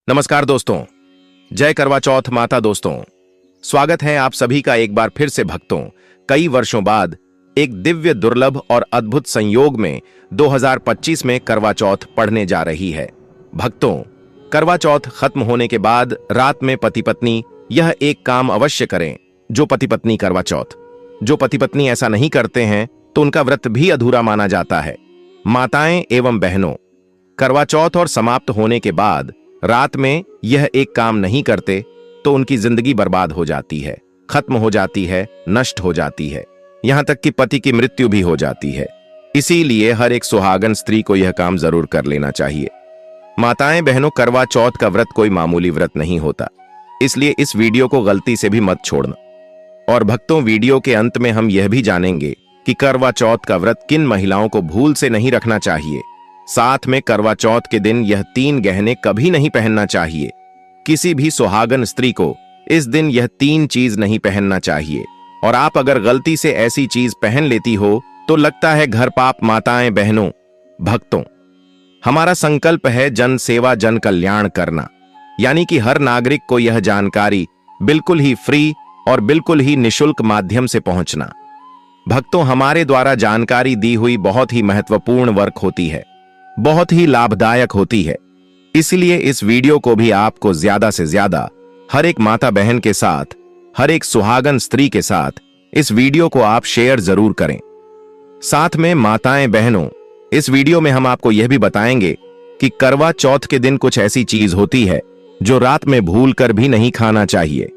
नमस्कार दोस्तों, जय करवा चौथ माता। दोस्तों, स्वागत है आप सभी का एक बार फिर से भक्तों। कई वर्षों बाद एक दिव्य, दुर्लभ और अद्भुत संयोग में 2025 में करवा चौथ पढ़ने जा रही है। भक्तों, करवा चौथ खत्म होने के बाद रात में पति पत्नी यह एक काम अवश्य करें। जो पति पत्नी ऐसा नहीं करते हैं तो उनका व्रत भी अधूरा माना जाता है। माताएं एवं बहनों, करवा चौथ और समाप्त होने के बाद रात में यह एक काम नहीं करते तो उनकी जिंदगी बर्बाद हो जाती है, खत्म हो जाती है, नष्ट हो जाती है, यहां तक कि पति की मृत्यु भी हो जाती है। इसीलिए हर एक सुहागन स्त्री को यह काम जरूर कर लेना चाहिए। माताएं बहनों, करवा चौथ का व्रत कोई मामूली व्रत नहीं होता, इसलिए इस वीडियो को गलती से भी मत छोड़ना। और भक्तों, वीडियो के अंत में हम यह भी जानेंगे कि करवा चौथ का व्रत किन महिलाओं को भूल से नहीं रखना चाहिए। साथ में करवा चौथ के दिन यह 3 गहने कभी नहीं पहनना चाहिए। किसी भी सुहागन स्त्री को इस दिन यह 3 चीज नहीं पहनना चाहिए, और आप अगर गलती से ऐसी चीज पहन लेती हो तो लगता है घर पाप। माताएं बहनों, भक्तों, हमारा संकल्प है जन सेवा जन कल्याण करना, यानी कि हर नागरिक को यह जानकारी बिल्कुल ही फ्री और बिल्कुल ही निशुल्क माध्यम से पहुंचना। भक्तों, हमारे द्वारा जानकारी दी हुई बहुत ही महत्वपूर्ण वर्क होती है, बहुत ही लाभदायक होती है। इसलिए इस वीडियो को भी आपको ज्यादा से ज्यादा हर एक माता बहन के साथ, हर एक सुहागन स्त्री के साथ इस वीडियो को आप शेयर जरूर करें। साथ में माताएं बहनों, इस वीडियो में हम आपको यह भी बताएंगे कि करवा चौथ के दिन कुछ ऐसी चीज होती है जो रात में भूल कर भी नहीं खाना चाहिए।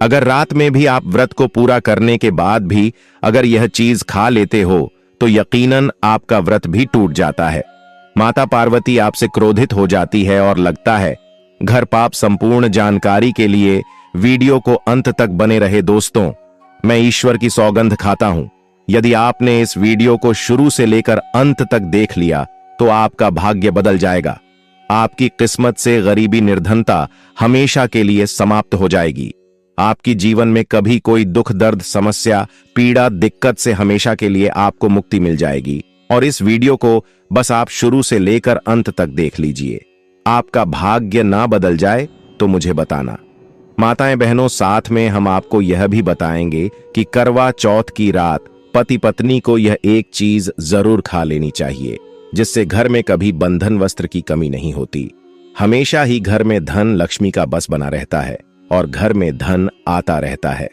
अगर रात में भी आप व्रत को पूरा करने के बाद भी अगर यह चीज खा लेते हो तो यकीनन आपका व्रत भी टूट जाता है। माता पार्वती आपसे क्रोधित हो जाती है और लगता है घर पाप। संपूर्ण जानकारी के लिए वीडियो को अंत तक बने रहे। दोस्तों, मैं ईश्वर की सौगंध खाता हूं, यदि आपने इस वीडियो को शुरू से लेकर अंत तक देख लिया तो आपका भाग्य बदल जाएगा। आपकी किस्मत से गरीबी, निर्धनता हमेशा के लिए समाप्त हो जाएगी। आपकी जीवन में कभी कोई दुख, दर्द, समस्या, पीड़ा, दिक्कत से हमेशा के लिए आपको मुक्ति मिल जाएगी। और इस वीडियो को बस आप शुरू से लेकर अंत तक देख लीजिए। आपका भाग्य ना बदल जाए तो मुझे बताना। माताएं बहनों, साथ में हम आपको यह भी बताएंगे कि करवा चौथ की रात पति पत्नी को यह एक चीज जरूर खा लेनी चाहिए, जिससे घर में कभी बंधन वस्त्र की कमी नहीं होती। हमेशा ही घर में धन, लक्ष्मी का बस बना रहता है और घर में धन आता रहता है।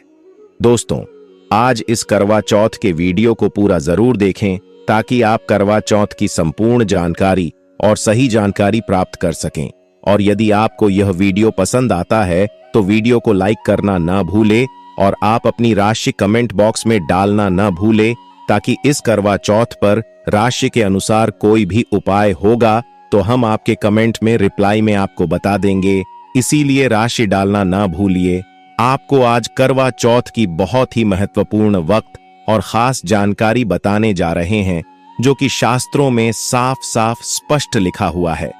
दोस्तों, आज इस करवा चौथ के वीडियो को पूरा जरूर देखें ताकि आप करवा चौथ की संपूर्ण जानकारी और सही जानकारी प्राप्त कर सकें। और यदि आपको यह वीडियो पसंद आता है तो वीडियो को लाइक करना ना भूले और आप अपनी राशि कमेंट बॉक्स में डालना ना भूले, ताकि इस करवा चौथ पर राशि के अनुसार कोई भी उपाय होगा तो हम आपके कमेंट में रिप्लाई में आपको बता देंगे। इसीलिए राशि डालना ना भूलिए। आपको आज करवा चौथ की बहुत ही महत्वपूर्ण वक्त और खास जानकारी बताने जा रहे हैं, जो कि शास्त्रों में साफ साफ स्पष्ट लिखा हुआ है।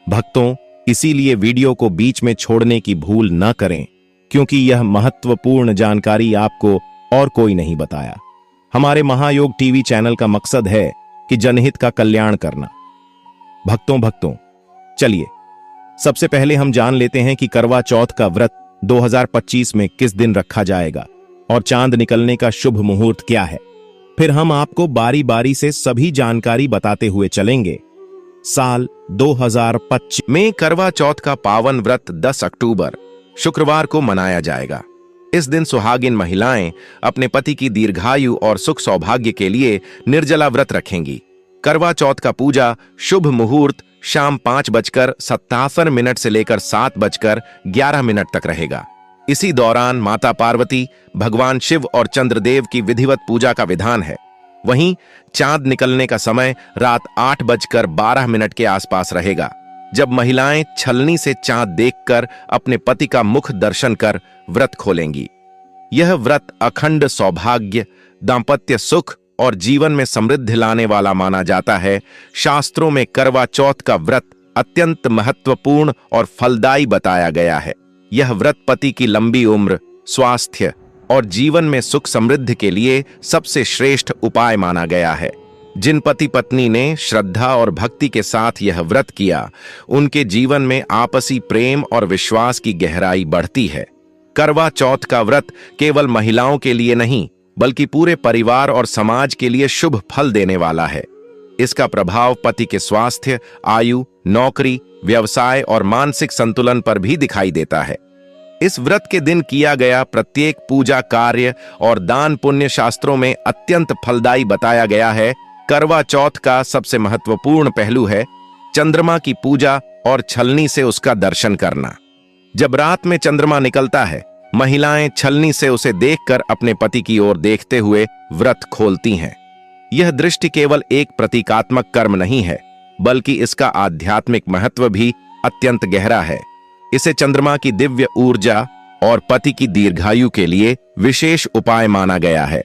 भक्तों, इसीलिए वीडियो को बीच में छोड़ने की भूल न करें, क्योंकि यह महत्वपूर्ण जानकारी आपको और कोई नहीं बताया। हमारे महायोग टीवी चैनल का मकसद है कि जनहित का कल्याण करना। भक्तों, चलिए सबसे पहले हम जान लेते हैं कि करवा चौथ का व्रत 2025 में किस दिन रखा जाएगा और चांद निकलने का शुभ मुहूर्त क्या है। फिर हम आपको बारी बारी से सभी जानकारी बताते हुए चलेंगे। साल 2025 में करवा चौथ का पावन व्रत 10 अक्टूबर शुक्रवार को मनाया जाएगा। इस दिन सुहागिन महिलाएं अपने पति की दीर्घायु और सुख सौभाग्य के लिए निर्जला व्रत रखेंगी। करवा चौथ का पूजा शुभ मुहूर्त शाम 5:57 से लेकर 7:11 तक रहेगा। इसी दौरान माता पार्वती, भगवान शिव और चंद्रदेव की विधिवत पूजा का विधान है। वहीं चांद निकलने का समय रात 8:12 के आसपास रहेगा, जब महिलाएं छलनी से चांद देखकर अपने पति का मुख दर्शन कर व्रत खोलेंगी। यह व्रत अखंड सौभाग्य, दांपत्य सुख और जीवन में समृद्धि लाने वाला माना जाता है। शास्त्रों में करवा चौथ का व्रत अत्यंत महत्वपूर्ण और फलदायी बताया गया है। यह व्रत पति की लंबी उम्र, स्वास्थ्य और जीवन में सुख समृद्धि के लिए सबसे श्रेष्ठ उपाय माना गया है। जिन पति पत्नी ने श्रद्धा और भक्ति के साथ यह व्रत किया, उनके जीवन में आपसी प्रेम और विश्वास की गहराई बढ़ती है। करवा चौथ का व्रत केवल महिलाओं के लिए नहीं, बल्कि पूरे परिवार और समाज के लिए शुभ फल देने वाला है। इसका प्रभाव पति के स्वास्थ्य, आयु, नौकरी, व्यवसाय और मानसिक संतुलन पर भी दिखाई देता है। इस व्रत के दिन किया गया प्रत्येक पूजा कार्य और दान पुण्य शास्त्रों में अत्यंत फलदायी बताया गया है। करवा चौथ का सबसे महत्वपूर्ण पहलू है चंद्रमा की पूजा और छलनी से उसका दर्शन करना। जब रात में चंद्रमा निकलता है, महिलाएं छलनी से उसे देखकर अपने पति की ओर देखते हुए व्रत खोलती हैं। यह दृष्टि केवल एक प्रतीकात्मक कर्म नहीं है, बल्कि इसका आध्यात्मिक महत्व भी अत्यंत गहरा है। इसे चंद्रमा की दिव्य ऊर्जा और पति की दीर्घायु के लिए विशेष उपाय माना गया है।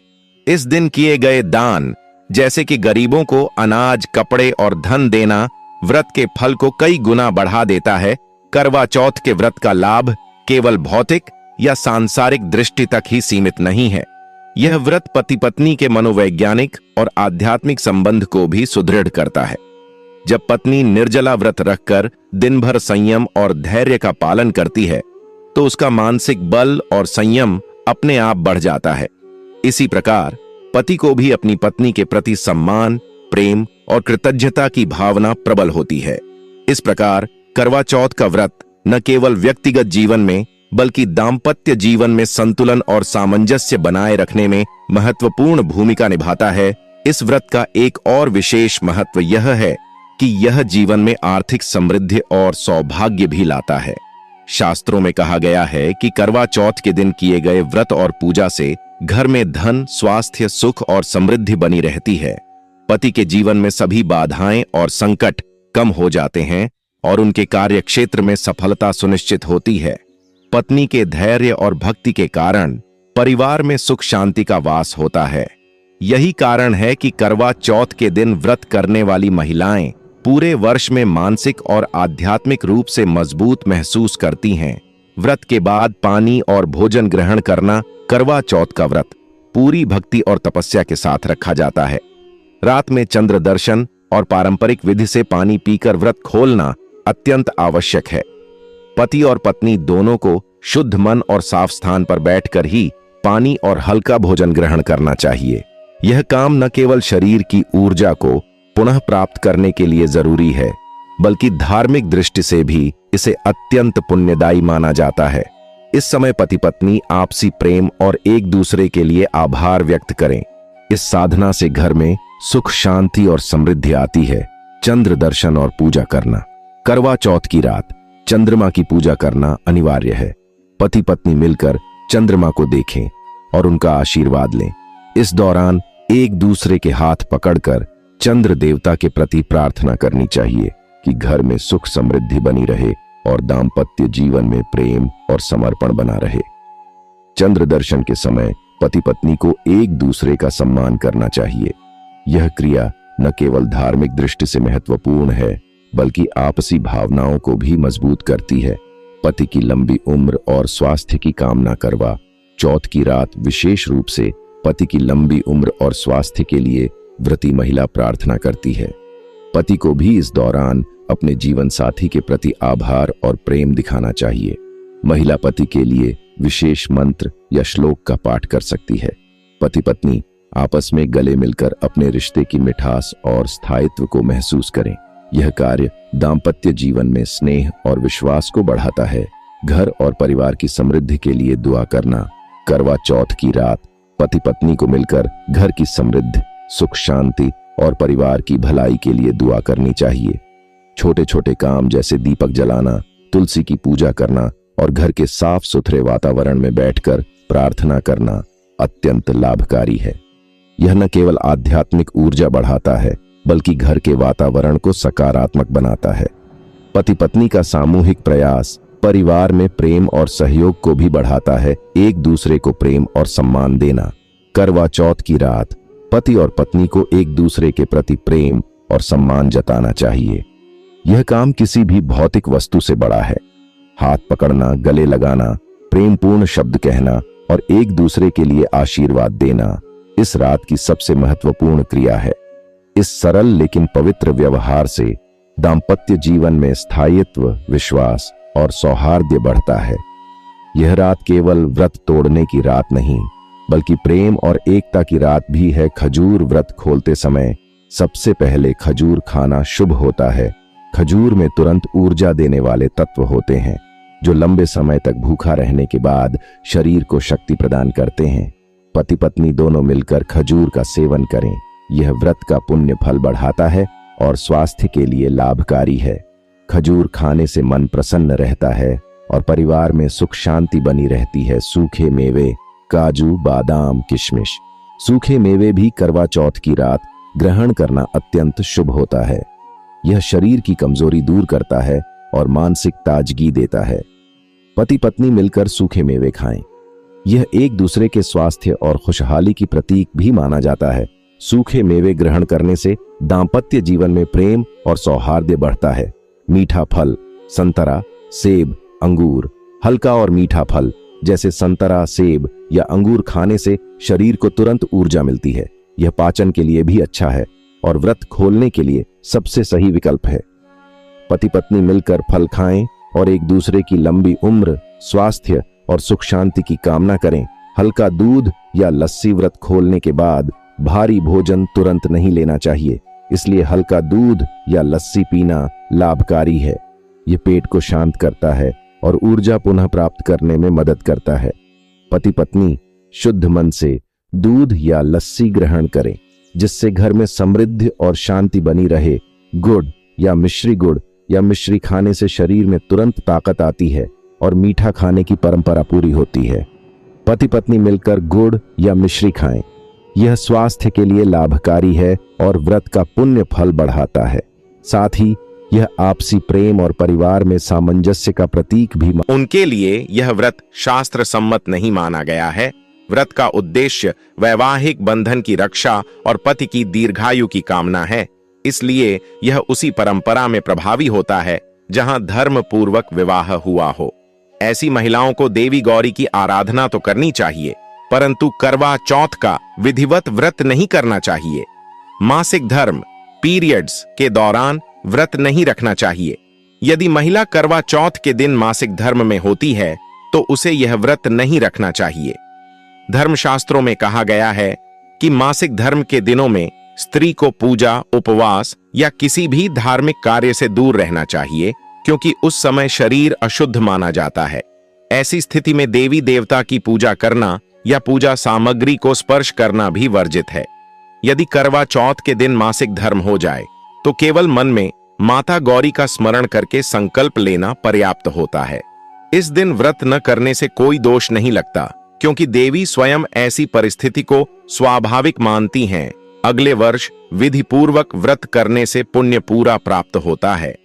इस दिन किए गए दान, जैसे कि गरीबों को अनाज, कपड़े और धन देना, व्रत के फल को कई गुना बढ़ा देता है। करवा चौथ के व्रत का लाभ केवल भौतिक या सांसारिक दृष्टि तक ही सीमित नहीं है। यह व्रत पति पत्नी के मनोवैज्ञानिक और आध्यात्मिक संबंध को भी सुदृढ़ करता है। जब पत्नी निर्जला व्रत रखकर दिन भर संयम और धैर्य का पालन करती है, तो उसका मानसिक बल और संयम अपने आप बढ़ जाता है। इसी प्रकार पति को भी अपनी पत्नी के प्रति सम्मान, प्रेम और कृतज्ञता की भावना प्रबल होती है। इस प्रकार करवा चौथ का व्रत न केवल व्यक्तिगत जीवन में, बल्कि दाम्पत्य जीवन में संतुलन और सामंजस्य बनाए रखने में महत्वपूर्ण भूमिका निभाता है। इस व्रत का एक और विशेष महत्व यह है कि यह जीवन में आर्थिक समृद्धि और सौभाग्य भी लाता है। शास्त्रों में कहा गया है कि करवा चौथ के दिन किए गए व्रत और पूजा से घर में धन, स्वास्थ्य, सुख और समृद्धि बनी रहती है। पति के जीवन में सभी बाधाएं और संकट कम हो जाते हैं और उनके कार्य क्षेत्र में सफलता सुनिश्चित होती है। पत्नी के धैर्य और भक्ति के कारण परिवार में सुख शांति का वास होता है। यही कारण है कि करवा चौथ के दिन व्रत करने वाली महिलाएं पूरे वर्ष में मानसिक और आध्यात्मिक रूप से मजबूत महसूस करती हैं। व्रत के बाद पानी और भोजन ग्रहण करना करवा चौथ का व्रत पूरी भक्ति और तपस्या के साथ रखा जाता है। रात में चंद्र दर्शन और पारंपरिक विधि से पानी पीकर व्रत खोलना अत्यंत आवश्यक है। पति और पत्नी दोनों को शुद्ध मन और साफ स्थान पर बैठकर ही पानी और हल्का भोजन ग्रहण करना चाहिए। यह काम न केवल शरीर की ऊर्जा को पुनः प्राप्त करने के लिए जरूरी है, बल्कि धार्मिक दृष्टि से भी इसे अत्यंत पुण्यदायी माना जाता है। इस समय पति पत्नी आपसी प्रेम और एक दूसरे के लिए आभार व्यक्त करें। इस साधना से घर में सुख, शांति और समृद्धि आती है। चंद्र दर्शन और पूजा करना। करवा चौथ की रात चंद्रमा की पूजा करना अनिवार्य है। पति पत्नी मिलकर चंद्रमा को देखें और उनका आशीर्वाद लें। इस दौरान एक दूसरे के हाथ पकड़कर चंद्र देवता के प्रति प्रार्थना करनी चाहिए कि घर में सुख समृद्धि बनी रहे और दाम्पत्य जीवन में प्रेम और समर्पण बना रहे। चंद्र दर्शन के समय पति पत्नी को एक दूसरे का सम्मान करना चाहिए। यह क्रिया न केवल धार्मिक दृष्टि से महत्वपूर्ण है, बल्कि आपसी भावनाओं को भी मजबूत करती है। पति की लंबी उम्र और स्वास्थ्य की कामना करवा चौथ की रात विशेष रूप से पति की लंबी उम्र और स्वास्थ्य के लिए व्रती महिला प्रार्थना करती है। पति को भी इस दौरान अपने जीवन साथी के प्रति आभार और प्रेम दिखाना चाहिए। महिला पति के लिए विशेष मंत्र या श्लोक का पाठ कर सकती है। पति पत्नी आपस में गले मिलकर अपने रिश्ते की मिठास और स्थायित्व को महसूस करें। यह कार्य दाम्पत्य जीवन में स्नेह और विश्वास को बढ़ाता है। घर और परिवार की समृद्धि के लिए दुआ करना। करवा चौथ की रात पति पत्नी को मिलकर घर की समृद्धि, सुख, शांति और परिवार की भलाई के लिए दुआ करनी चाहिए। छोटे छोटे काम जैसे दीपक जलाना, तुलसी की पूजा करना और घर के साफ सुथरे वातावरण में बैठकर प्रार्थना करना अत्यंत लाभकारी है। यह न केवल आध्यात्मिक ऊर्जा बढ़ाता है, बल्कि घर के वातावरण को सकारात्मक बनाता है। पति पत्नी का सामूहिक प्रयास परिवार में प्रेम और सहयोग को भी बढ़ाता है। एक दूसरे को प्रेम और सम्मान देना। करवा चौथ की रात पति और पत्नी को एक दूसरे के प्रति प्रेम और सम्मान जताना चाहिए। यह काम किसी भी भौतिक वस्तु से बड़ा है। हाथ पकड़ना, गले लगाना, प्रेमपूर्ण शब्द कहना और एक दूसरे के लिए आशीर्वाद देना इस रात की सबसे महत्वपूर्ण क्रिया है। इस सरल लेकिन पवित्र व्यवहार से दाम्पत्य जीवन में स्थायित्व, विश्वास और सौहार्द बढ़ता है। यह रात केवल व्रत तोड़ने की रात नहीं, बल्कि प्रेम और एकता की रात भी है। खजूर व्रत खोलते समय सबसे पहले खजूर खाना शुभ होता है। खजूर में तुरंत ऊर्जा देने वाले तत्व होते हैं, जो लंबे समय तक भूखा रहने के बाद शरीर को शक्ति प्रदान करते हैं। पति पत्नी दोनों मिलकर खजूर का सेवन करें। यह व्रत का पुण्य फल बढ़ाता है और स्वास्थ्य के लिए लाभकारी है। खजूर खाने से मन प्रसन्न रहता है और परिवार में सुख शांति बनी रहती है। सूखे मेवे, काजू, बादाम, किशमिश। सूखे मेवे भी करवा चौथ की रात ग्रहण करना अत्यंत शुभ होता है। यह शरीर की कमजोरी दूर करता है और मानसिक ताजगी देता है। पति पत्नी मिलकर सूखे मेवे खाएं। यह एक दूसरे के स्वास्थ्य और खुशहाली की प्रतीक भी माना जाता है। सूखे मेवे ग्रहण करने से दाम्पत्य जीवन में प्रेम और सौहार्द बढ़ता है। मीठा फल, संतरा, सेब, अंगूर। हल्का और मीठा फल जैसे संतरा, सेब या अंगूर खाने से शरीर को तुरंत ऊर्जा मिलती है। यह पाचन के लिए भी अच्छा है और व्रत खोलने के लिए सबसे सही विकल्प है। पति पत्नी मिलकर फल खाएं और एक दूसरे की लंबी उम्र, स्वास्थ्य और सुख शांति की कामना करें। हल्का दूध या लस्सी व्रत खोलने के बाद भारी भोजन तुरंत नहीं लेना चाहिए, इसलिए हल्का दूध या लस्सी पीना लाभकारी है। यह पेट को शांत करता है और ऊर्जा पुनः प्राप्त करने में मदद करता है। पति पत्नी शुद्ध मन से दूध या लस्सी ग्रहण करें, जिससे घर में समृद्धि और शांति बनी रहे। गुड़ या मिश्री खाने से शरीर में तुरंत ताकत आती है और मीठा खाने की परंपरा पूरी होती है। पति पत्नी मिलकर गुड़ या मिश्री खाएं। यह स्वास्थ्य के लिए लाभकारी है और व्रत का पुण्य फल बढ़ाता है। साथ ही यह आपसी प्रेम और परिवार में सामंजस्य का प्रतीक भी। उनके लिए यह व्रत शास्त्र सम्मत नहीं माना गया है। व्रत का उद्देश्य वैवाहिक बंधन की रक्षा और पति की दीर्घायु की कामना है, इसलिए यह उसी परंपरा में प्रभावी होता है जहां धर्म पूर्वक विवाह हुआ हो। ऐसी महिलाओं को देवी गौरी की आराधना तो करनी चाहिए, परंतु करवा चौथ का विधिवत व्रत नहीं करना चाहिए। मासिक धर्म पीरियड्स के दौरान व्रत नहीं रखना चाहिए। यदि महिला करवा चौथ के दिन मासिक धर्म में होती है तो उसे यह व्रत नहीं रखना चाहिए। धर्मशास्त्रों में कहा गया है कि मासिक धर्म के दिनों में स्त्री को पूजा, उपवास या किसी भी धार्मिक कार्य से दूर रहना चाहिए, क्योंकि उस समय शरीर अशुद्ध माना जाता है। ऐसी स्थिति में देवी देवता की पूजा करना या पूजा सामग्री को स्पर्श करना भी वर्जित है। यदि करवा चौथ के दिन मासिक धर्म हो जाए तो केवल मन में माता गौरी का स्मरण करके संकल्प लेना पर्याप्त होता है। इस दिन व्रत न करने से कोई दोष नहीं लगता, क्योंकि देवी स्वयं ऐसी परिस्थिति को स्वाभाविक मानती हैं। अगले वर्ष विधि पूर्वक व्रत करने से पुण्य पूरा प्राप्त होता है।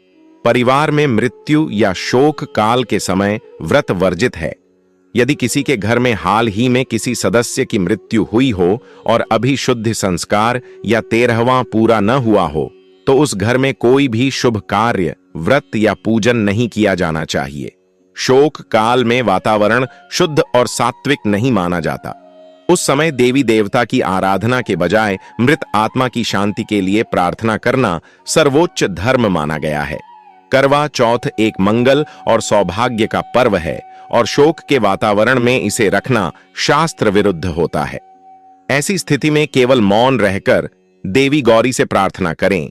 परिवार में मृत्यु या शोक काल के समय व्रत वर्जित है। यदि किसी के घर में हाल ही में किसी सदस्य की मृत्यु हुई हो और अभी शुद्ध संस्कार या 13वां पूरा न हुआ हो, तो उस घर में कोई भी शुभ कार्य, व्रत या पूजन नहीं किया जाना चाहिए। शोक काल में वातावरण शुद्ध और सात्विक नहीं माना जाता। उस समय देवी देवता की आराधना के बजाय मृत आत्मा की शांति के लिए प्रार्थना करना सर्वोच्च धर्म माना गया है। करवा चौथ एक मंगल और सौभाग्य का पर्व है और शोक के वातावरण में इसे रखना शास्त्र विरुद्ध होता है। ऐसी स्थिति में केवल मौन रहकर देवी गौरी से प्रार्थना करें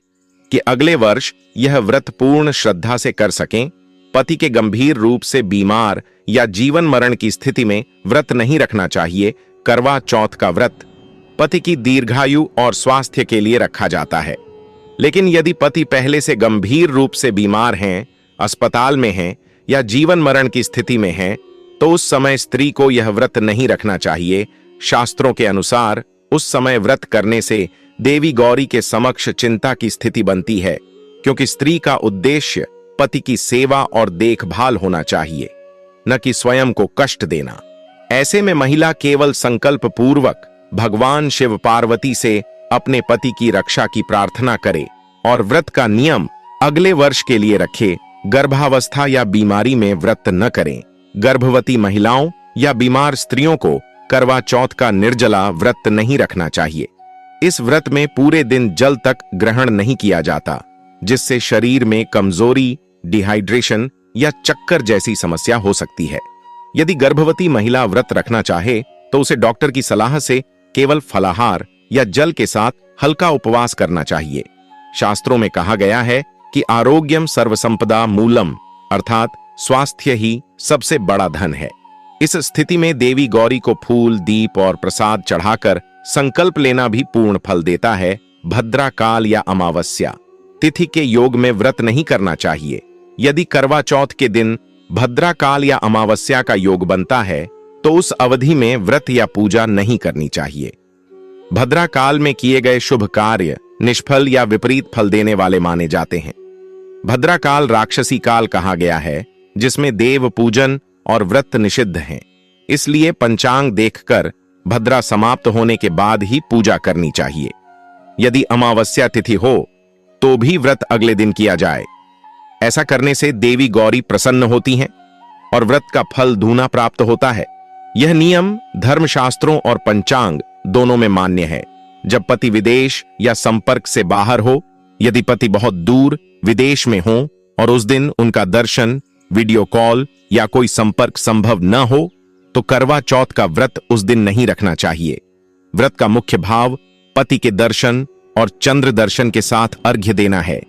कि अगले वर्ष यह व्रत पूर्ण श्रद्धा से कर सकें। पति के गंभीर रूप से बीमार या जीवन मरण की स्थिति में व्रत नहीं रखना चाहिए। करवा चौथ का व्रत पति की दीर्घायु और स्वास्थ्य के लिए रखा जाता है। लेकिन यदि पति पहले से गंभीर रूप से बीमार हैं, अस्पताल में हैं या जीवन मरण की स्थिति में हैं, तो उस समय स्त्री को यह व्रत नहीं रखना चाहिए। शास्त्रों के अनुसार उस समय व्रत करने से देवी गौरी के समक्ष चिंता की स्थिति बनती है, क्योंकि स्त्री का उद्देश्य पति की सेवा और देखभाल होना चाहिए, न कि स्वयं को कष्ट देना। ऐसे में महिला केवल संकल्प पूर्वक भगवान शिव पार्वती से अपने पति की रक्षा की प्रार्थना करे और व्रत का नियम अगले वर्ष के लिए रखे। गर्भावस्था या बीमारी में व्रत न करें। गर्भवती महिलाओं या बीमार स्त्रियों को करवा चौथ का निर्जला व्रत नहीं रखना चाहिए। इस व्रत में पूरे दिन जल तक ग्रहण नहीं किया जाता, जिससे शरीर में कमजोरी, डिहाइड्रेशन या चक्कर जैसी समस्या हो सकती है। यदि गर्भवती महिला व्रत रखना चाहे तो उसे डॉक्टर की सलाह से केवल फलाहार या जल के साथ हल्का उपवास करना चाहिए। शास्त्रों में कहा गया है कि आरोग्यम सर्वसंपदा मूलम, अर्थात स्वास्थ्य ही सबसे बड़ा धन है। इस स्थिति में देवी गौरी को फूल, दीप और प्रसाद चढ़ाकर संकल्प लेना भी पूर्ण फल देता है। भद्रा काल या अमावस्या तिथि के योग में व्रत नहीं करना चाहिए। यदि करवा चौथ के दिन भद्रा काल या अमावस्या का योग बनता है तो उस अवधि में व्रत या पूजा नहीं करनी चाहिए। भद्रा काल में किए गए शुभ कार्य निष्फल या विपरीत फल देने वाले माने जाते हैं। भद्रा काल राक्षसी काल कहा गया है, जिसमें देव पूजन और व्रत निषिद्ध हैं। इसलिए पंचांग देखकर भद्रा समाप्त होने के बाद ही पूजा करनी चाहिए। यदि अमावस्या तिथि हो तो भी व्रत अगले दिन किया जाए। ऐसा करने से देवी गौरी प्रसन्न होती हैं और व्रत का फल दूना प्राप्त होता है। यह नियम धर्मशास्त्रों और पंचांग दोनों में मान्य है। जब पति विदेश या संपर्क से बाहर हो, यदि पति बहुत दूर विदेश में हो और उस दिन उनका दर्शन, वीडियो कॉल या कोई संपर्क संभव न हो, तो करवा चौथ का व्रत उस दिन नहीं रखना चाहिए। व्रत का मुख्य भाव पति के दर्शन और चंद्र दर्शन के साथ अर्घ्य देना है।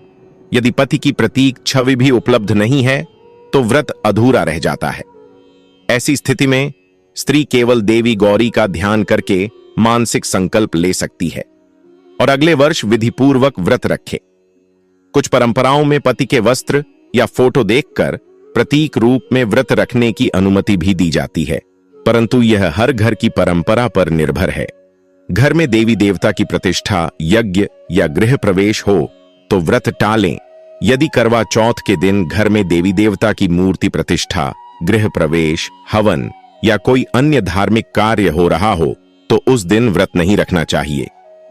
यदि पति की प्रतीक छवि भी उपलब्ध नहीं है तो व्रत अधूरा रह जाता है। ऐसी स्थिति में स्त्री केवल देवी गौरी का ध्यान करके मानसिक संकल्प ले सकती है और अगले वर्ष विधिपूर्वक व्रत रखे। कुछ परंपराओं में पति के वस्त्र या फोटो देखकर प्रतीक रूप में व्रत रखने की अनुमति भी दी जाती है, परंतु यह हर घर की परंपरा पर निर्भर है। घर में देवी देवता की प्रतिष्ठा, यज्ञ या गृह प्रवेश हो तो व्रत टालें। यदि करवा चौथ के दिन घर में देवी देवता की मूर्ति प्रतिष्ठा, गृह प्रवेश, हवन या कोई अन्य धार्मिक कार्य हो रहा हो तो उस दिन व्रत नहीं रखना चाहिए।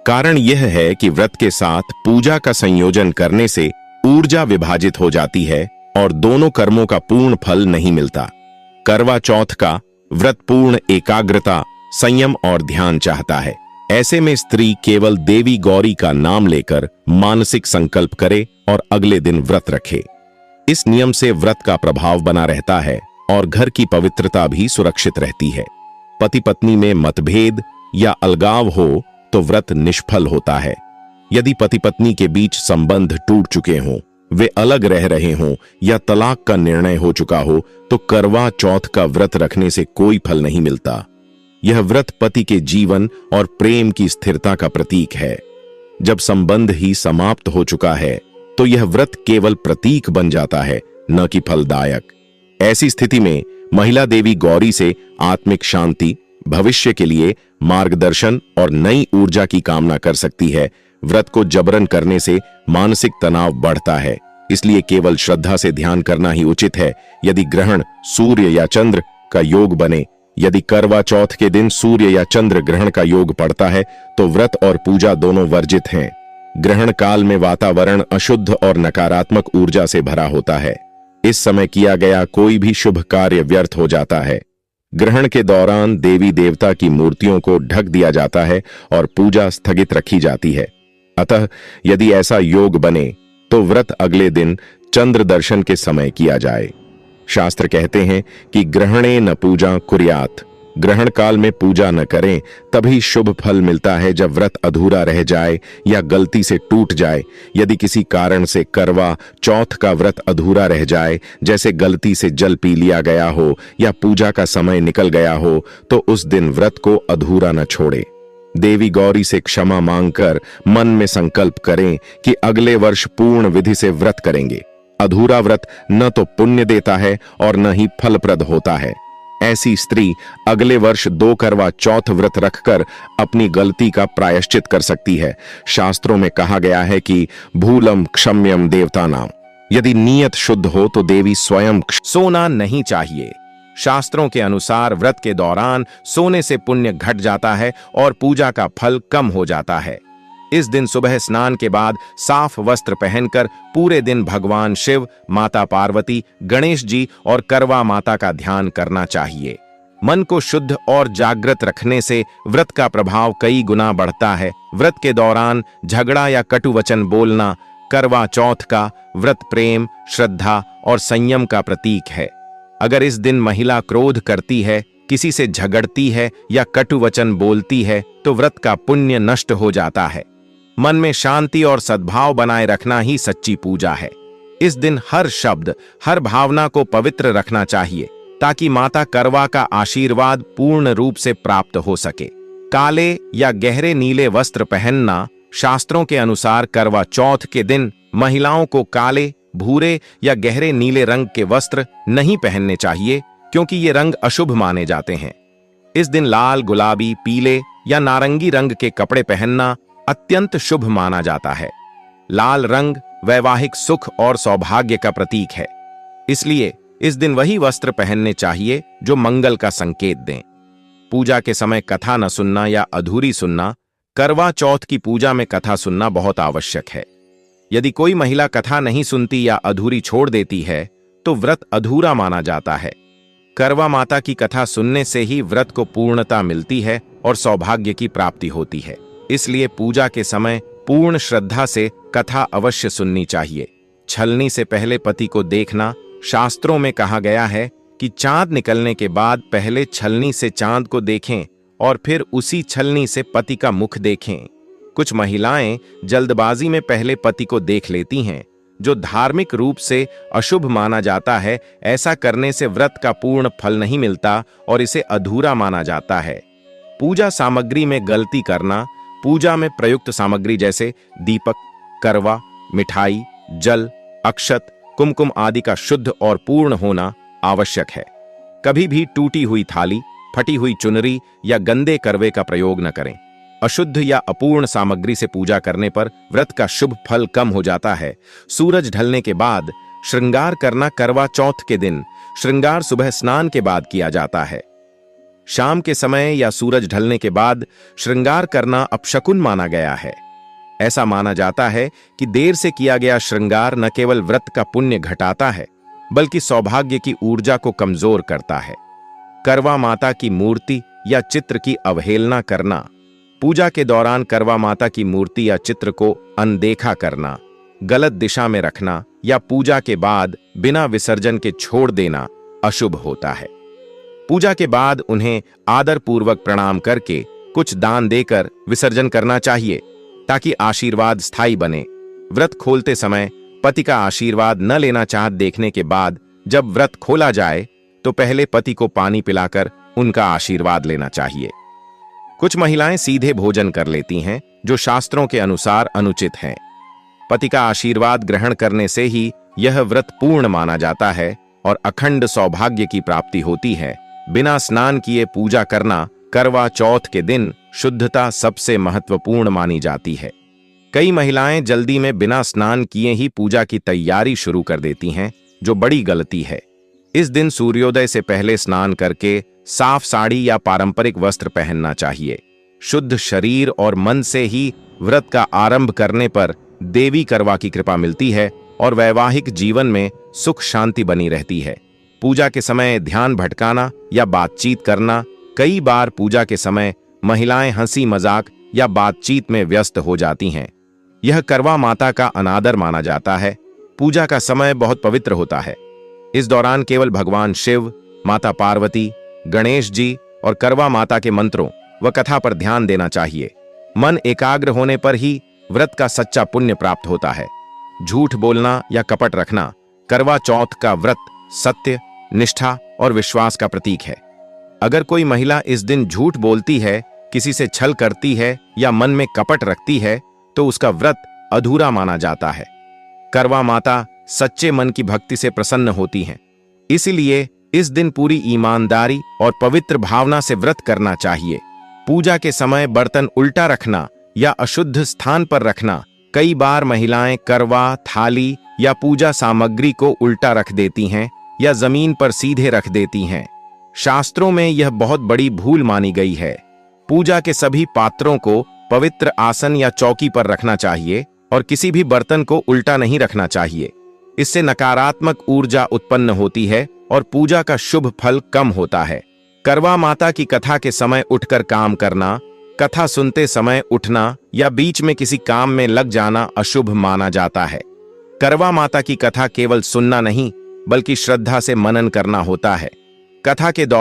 कारण यह है कि व्रत के साथ पूजा का संयोजन करने से ऊर्जा विभाजित हो जाती है और दोनों कर्मों का पूर्ण फल नहीं मिलता। करवा चौथ का व्रत पूर्ण एकाग्रता, संयम और ध्यान चाहता है। ऐसे में स्त्री केवल देवी गौरी का नाम लेकर मानसिक संकल्प करे और अगले दिन व्रत रखे। इस नियम से व्रत का प्रभाव बना रहता है और घर की पवित्रता भी सुरक्षित रहती है। पति पत्नी में मतभेद या अलगाव हो तो व्रत निष्फल होता है। यदि पति पत्नी के बीच संबंध टूट चुके हों, वे अलग रह रहे हों या तलाक का निर्णय हो चुका हो तो करवा चौथ का व्रत रखने से कोई फल नहीं मिलता। यह व्रत पति के जीवन और प्रेम की स्थिरता का प्रतीक है। जब संबंध ही समाप्त हो चुका है तो यह व्रत केवल प्रतीक बन जाता है, न कि फलदायक। ऐसी स्थिति में महिला देवी गौरी से आत्मिक शांति, भविष्य के लिए मार्गदर्शन और नई ऊर्जा की कामना कर सकती है। व्रत को जबरन करने से मानसिक तनाव बढ़ता है, इसलिए केवल श्रद्धा से ध्यान करना ही उचित है। यदि ग्रहण सूर्य या चंद्र का योग बने, यदि करवा चौथ के दिन सूर्य या चंद्र ग्रहण का योग पड़ता है तो व्रत और पूजा दोनों वर्जित हैं। ग्रहण काल में वातावरण अशुद्ध और नकारात्मक ऊर्जा से भरा होता है। इस समय किया गया कोई भी शुभ कार्य व्यर्थ हो जाता है। ग्रहण के दौरान देवी देवता की मूर्तियों को ढक दिया जाता है और पूजा स्थगित रखी जाती है। अतः यदि ऐसा योग बने तो व्रत अगले दिन चंद्र दर्शन के समय किया जाए। शास्त्र कहते हैं कि ग्रहणे न पूजा कुर्यात, ग्रहण काल में पूजा न करें, तभी शुभ फल मिलता है। जब व्रत अधूरा रह जाए या गलती से टूट जाए, यदि किसी कारण से करवा चौथ का व्रत अधूरा रह जाए, जैसे गलती से जल पी लिया गया हो या पूजा का समय निकल गया हो, तो उस दिन व्रत को अधूरा न छोड़े। देवी गौरी से क्षमा मांगकर मन में संकल्प करें कि अगले वर्ष पूर्ण विधि से व्रत करेंगे। अधूरा व्रत न तो पुण्य देता है और न ही फलप्रद होता है। ऐसी स्त्री अगले वर्ष 2 करवा चौथ व्रत रखकर अपनी गलती का प्रायश्चित कर सकती है। शास्त्रों में कहा गया है कि भूलम क्षम्यम देवता नाम। यदि नीयत शुद्ध हो तो देवी स्वयं सोना नहीं चाहिए। शास्त्रों के अनुसार व्रत के दौरान सोने से पुण्य घट जाता है और पूजा का फल कम हो जाता है। इस दिन सुबह स्नान के बाद साफ वस्त्र पहनकर पूरे दिन भगवान शिव, माता पार्वती, गणेश जी और करवा माता का ध्यान करना चाहिए। मन को शुद्ध और जागृत रखने से व्रत का प्रभाव कई गुना बढ़ता है। व्रत के दौरान झगड़ा या कटु वचन बोलना करवा चौथ का व्रत प्रेम, श्रद्धा और संयम का प्रतीक है। अगर इस दिन महिला क्रोध करती है, किसी से झगड़ती है या कटु वचन बोलती है तो व्रत का पुण्य नष्ट हो जाता है। मन में शांति और सद्भाव बनाए रखना ही सच्ची पूजा है। इस दिन हर शब्द, हर भावना को पवित्र रखना चाहिए ताकि माता करवा का आशीर्वाद पूर्ण रूप से प्राप्त हो सके। काले या गहरे नीले वस्त्र पहनना शास्त्रों के अनुसार करवा चौथ के दिन महिलाओं को काले, भूरे या गहरे नीले रंग के वस्त्र नहीं पहनने चाहिए क्योंकि ये रंग अशुभ माने जाते हैं। इस दिन लाल, गुलाबी, पीले या नारंगी रंग के कपड़े पहनना अत्यंत शुभ माना जाता है। लाल रंग वैवाहिक सुख और सौभाग्य का प्रतीक है, इसलिए इस दिन वही वस्त्र पहनने चाहिए जो मंगल का संकेत दें। पूजा के समय कथा न सुनना या अधूरी सुनना। करवा चौथ की पूजा में कथा सुनना बहुत आवश्यक है। यदि कोई महिला कथा नहीं सुनती या अधूरी छोड़ देती है तो व्रत अधूरा माना जाता है। करवा माता की कथा सुनने से ही व्रत को पूर्णता मिलती है और सौभाग्य की प्राप्ति होती है। इसलिए पूजा के समय पूर्ण श्रद्धा से कथा अवश्य सुननी चाहिए। छलनी से पहले पति को देखना। शास्त्रों में कहा गया है कि चांद निकलने के बाद पहले छलनी से चांद को देखें और फिर उसी छलनी से पति का मुख देखें। कुछ महिलाएं जल्दबाजी में पहले पति को देख लेती हैं, जो धार्मिक रूप से अशुभ माना जाता है। ऐसा करने से व्रत का पूर्ण फल नहीं मिलता और इसे अधूरा माना जाता है। पूजा सामग्री में गलती करना। पूजा में प्रयुक्त सामग्री जैसे दीपक, करवा, मिठाई, जल, अक्षत, कुमकुम आदि का शुद्ध और पूर्ण होना आवश्यक है। कभी भी टूटी हुई थाली, फटी हुई चुनरी या गंदे करवे का प्रयोग न करें। अशुद्ध या अपूर्ण सामग्री से पूजा करने पर व्रत का शुभ फल कम हो जाता है। सूरज ढलने के बाद श्रृंगार करना। करवा चौथ के दिन श्रृंगार सुबह स्नान के बाद किया जाता है। शाम के समय या सूरज ढलने के बाद श्रृंगार करना अपशकुन माना गया है। ऐसा माना जाता है कि देर से किया गया श्रृंगार न केवल व्रत का पुण्य घटाता है बल्कि सौभाग्य की ऊर्जा को कमजोर करता है। करवा माता की मूर्ति या चित्र की अवहेलना करना। पूजा के दौरान करवा माता की मूर्ति या चित्र को अनदेखा करना, गलत दिशा में रखना या पूजा के बाद बिना विसर्जन के छोड़ देना अशुभ होता है। पूजा के बाद उन्हें आदरपूर्वक प्रणाम करके कुछ दान देकर विसर्जन करना चाहिए ताकि आशीर्वाद स्थायी बने। व्रत खोलते समय पति का आशीर्वाद न लेना चाहत देखने के बाद जब व्रत खोला जाए तो पहले पति को पानी पिलाकर उनका आशीर्वाद लेना चाहिए। कुछ महिलाएं सीधे भोजन कर लेती हैं, जो शास्त्रों के अनुसार अनुचित है। पति का आशीर्वाद ग्रहण करने से ही यह व्रत पूर्ण माना जाता है और अखंड सौभाग्य की प्राप्ति होती है। बिना स्नान किए पूजा करना करवा चौथ के दिन शुद्धता सबसे महत्वपूर्ण मानी जाती है। कई महिलाएं जल्दी में बिना स्नान किए ही पूजा की तैयारी शुरू कर देती हैं, जो बड़ी गलती है। इस दिन सूर्योदय से पहले स्नान करके साफ साड़ी या पारंपरिक वस्त्र पहनना चाहिए। शुद्ध शरीर और मन से ही व्रत का आरंभ करने पर देवी करवा की कृपा मिलती है और वैवाहिक जीवन में सुख शांति बनी रहती है। पूजा के समय ध्यान भटकाना या बातचीत करना। कई बार पूजा के समय महिलाएं हंसी मजाक या बातचीत में व्यस्त हो जाती हैं। यह करवा माता का अनादर माना जाता है। पूजा का समय बहुत पवित्र होता है। इस दौरान केवल भगवान शिव, माता पार्वती, गणेश जी और करवा माता के मंत्रों व कथा पर ध्यान देना चाहिए। मन एकाग्र होने पर ही व्रत का सच्चा पुण्य प्राप्त होता है। झूठ बोलना या कपट रखना। करवा चौथ का व्रत सत्य, निष्ठा और विश्वास का प्रतीक है। अगर कोई महिला इस दिन झूठ बोलती है, किसी से छल करती है या मन में कपट रखती है तो उसका व्रत अधूरा माना जाता है। करवा माता सच्चे मन की भक्ति से प्रसन्न होती हैं, इसलिए इस दिन पूरी ईमानदारी और पवित्र भावना से व्रत करना चाहिए। पूजा के समय बर्तन उल्टा रखना या अशुद्ध स्थान पर रखना। कई बार महिलाएं करवा, थाली या पूजा सामग्री को उल्टा रख देती हैं या जमीन पर सीधे रख देती हैं। शास्त्रों में यह बहुत बड़ी भूल मानी गई है। पूजा के सभी पात्रों को पवित्र आसन या चौकी पर रखना चाहिए और किसी भी बर्तन को उल्टा नहीं रखना चाहिए। इससे नकारात्मक ऊर्जा उत्पन्न होती है और पूजा का शुभ फल कम होता है। करवा माता की कथा के समय उठकर काम करना, कथा सुनते समय उठना या बीच में किसी काम में लग जाना अशुभ माना जाता है। करवा माता की कथा केवल सुनना नहीं बल्कि श्रद्धा से मनन करना होता है। कथा के दौरान